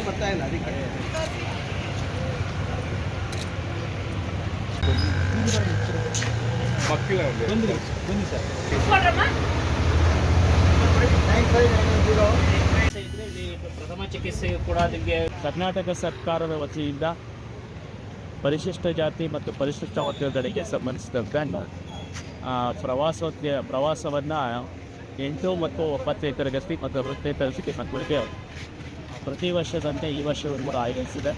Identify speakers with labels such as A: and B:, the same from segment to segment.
A: ಬರ್ತಾ ಇಲ್ಲ ಅದಕ್ಕೆ.
B: ಮಕ್ಕಳ
A: ಬನ್ನಿ ಸರ್.
C: ಇಲ್ಲಿ ಪ್ರಥಮ ಚಿಕಿತ್ಸೆ ಕೂಡ ನಿಮಗೆ ಕರ್ನಾಟಕ ಸರ್ಕಾರದ ವತಿಯಿಂದ ಪರಿಶಿಷ್ಟ ಜಾತಿ ಮತ್ತು ಪರಿಶಿಷ್ಟ ವರ್ಗಗಳಿಗೆ ಸಂಬಂಧಿಸಿದಂತೆ ಪ್ರವಾಸವನ್ನು 8 ಮತ್ತು 9ನೇ ತರಗತಿ ಮತ್ತು 10ನೇ ತರಗತಿ ಮಕ್ಕಳಿಗೆ ಪ್ರತಿ ವರ್ಷದಂತೆ ಈ ವರ್ಷವೂ ಕೂಡ ಆಯೋಜಿಸಿದೆ.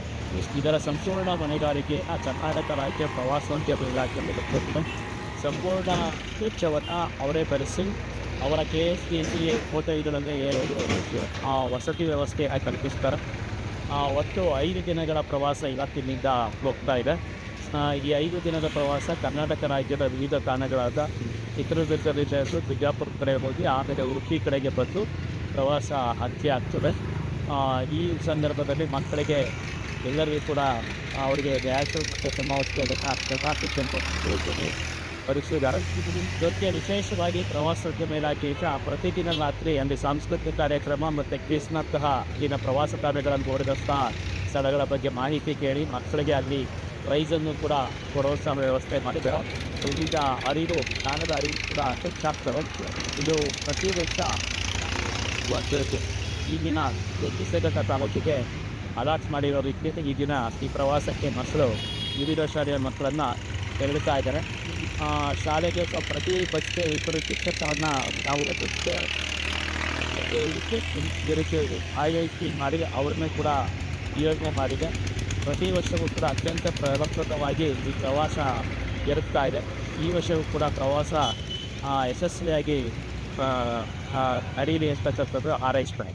C: ಇದರ ಸಂಪೂರ್ಣ ಹೊಣೆಗಾರಿಕೆ ಕರ್ನಾಟಕ ರಾಜ್ಯ ಪ್ರವಾಸೋದ್ಯಮ ಇಲಾಖೆ ಸಂಪೂರ್ಣ ವೆಚ್ಚವನ್ನು ಅವರೇ ಭರಿಸಿ ಅವರ KSTC ಹೋಟೆಲ್ಗಳಲ್ಲಿ ವಸತಿ ವ್ಯವಸ್ಥೆ ಕಲ್ಪಿಸ್ತಾರೆ. ಒಟ್ಟು 5 ದಿನಗಳ ಪ್ರವಾಸ ಇವತ್ತಿನಿಂದ ಹೋಗ್ತಾ ಇದೆ. ಈ 5 ದಿನದ ಪ್ರವಾಸ ಕರ್ನಾಟಕ ರಾಜ್ಯದ ವಿವಿಧ ತಾಣಗಳಾದ ಚಿತ್ರದುರ್ಗದಿಂದ ಬಿಜಾಪುರ ಕಡೆ ಹೋಗಿ ಆಮೇಲೆ ಉಡುಪಿ ಕಡೆಗೆ ಬಂದು ಪ್ರವಾಸ ಅಂತ್ಯ ಆಗ್ತದೆ. ಈ ಸಂದರ್ಭದಲ್ಲಿ ಮಕ್ಕಳಿಗೆ ಎಲ್ಲರಿಗೂ ಕೂಡ ಅವರಿಗೆ ನ್ಯಾಷನಲ್ ಮತ್ತು ಪರಿಶೀಲಿಸಿದ್ದಾರೆ. ಜೊತೆಗೆ ವಿಶೇಷವಾಗಿ ಪ್ರವಾಸೋದ್ಯಮ ಇಲಾಖೆಯಿಂದ ಪ್ರತಿದಿನ ರಾತ್ರಿ ಅಲ್ಲಿ ಸಾಂಸ್ಕೃತಿಕ ಕಾರ್ಯಕ್ರಮ ಮತ್ತು ಕ್ವಿಜ್ನಂತಹ ಇಲ್ಲಿನ ಪ್ರವಾಸ ಕಾರ್ಯಗಳನ್ನು ನೋಡಿದಂಥ ಸ್ಥಳಗಳ ಬಗ್ಗೆ ಮಾಹಿತಿ ಕೇಳಿ ಮಕ್ಕಳಿಗೆ ಅಲ್ಲಿ ಪ್ರೈಸನ್ನು ಕೂಡ ಕೊಡುವಂಥ ವ್ಯವಸ್ಥೆ ಮಾಡಿದ್ದಾರೆ. ಈಗ ಜ್ಞಾನದ ಅರಿವು ಕೂಡ ಹೆಚ್ಚಾಗ್ತವೆ. ಇದು ಪ್ರತಿ ವರ್ಷ ಈ ದಿನ ಪುಸ್ತಕ ತಾಲೂಕಿಗೆ ಅಲಾಟ್ ಮಾಡಿರೋ ರೀತಿಯಲ್ಲಿ ಈ ದಿನ ಈ ಪ್ರವಾಸಕ್ಕೆ ಮಕ್ಕಳು ವಿವಿಧ ಶಾಲೆಯ ಮಕ್ಕಳನ್ನು ತೆರಳುತ್ತಾ ಇದ್ದಾರೆ. ಶಾಲೆಗೆ ಪ್ರತಿ ಬಸ್ಗೆ ಇಬ್ಬರು ಶಿಕ್ಷಕರನ್ನು ನಾವು ಆಯೋಜಿಸಿ ಮಾಡಿ ಅವ್ರನ್ನೇ ಕೂಡ ಯೋಜನೆ ಮಾಡಿದೆ. ಪ್ರತಿ ವರ್ಷವೂ ಕೂಡ ಅತ್ಯಂತ ಫಲಪ್ರದವಾಗಿ ಈ ಪ್ರವಾಸ ಇರುತ್ತಾ ಇದೆ. ಈ ವರ್ಷವೂ ಕೂಡ ಪ್ರವಾಸ ಯಶಸ್ವಿಯಾಗಿ ನಡೀಲಿ ಅಂತಕ್ಕಂಥದ್ದು ಹಾರೈಸ್ತಾರೆ.